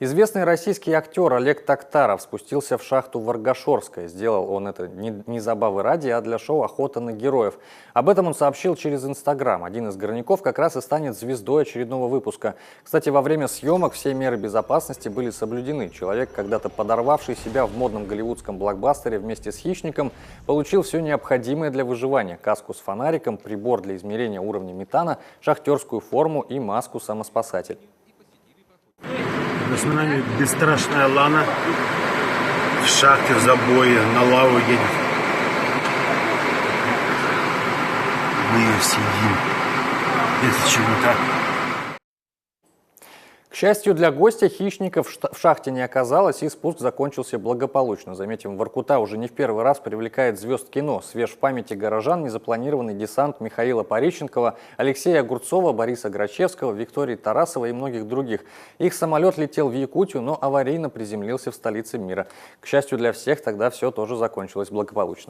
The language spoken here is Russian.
Известный российский актер Олег Токтаров спустился в шахту в Аргашорской. Сделал он это не забавы ради, а для шоу «Охота на героев». Об этом он сообщил через Инстаграм. Один из горняков как раз и станет звездой очередного выпуска. Кстати, во время съемок все меры безопасности были соблюдены. Человек, когда-то подорвавший себя в модном голливудском блокбастере вместе с хищником, получил все необходимое для выживания: каску с фонариком, прибор для измерения уровня метана, шахтерскую форму и маску-самоспасатель. С нами бесстрашная Лана в шахте, в забое, на лаву едет. Мы сидим. Это чего так? К счастью для гостя, хищников в шахте не оказалось, и спуск закончился благополучно. Заметим, Воркута уже не в первый раз привлекает звезд кино. Свеж в памяти горожан незапланированный десант Михаила Пореченкова, Алексея Огурцова, Бориса Грачевского, Виктории Тарасовой и многих других. Их самолет летел в Якутию, но аварийно приземлился в столице мира. К счастью для всех, тогда все тоже закончилось благополучно.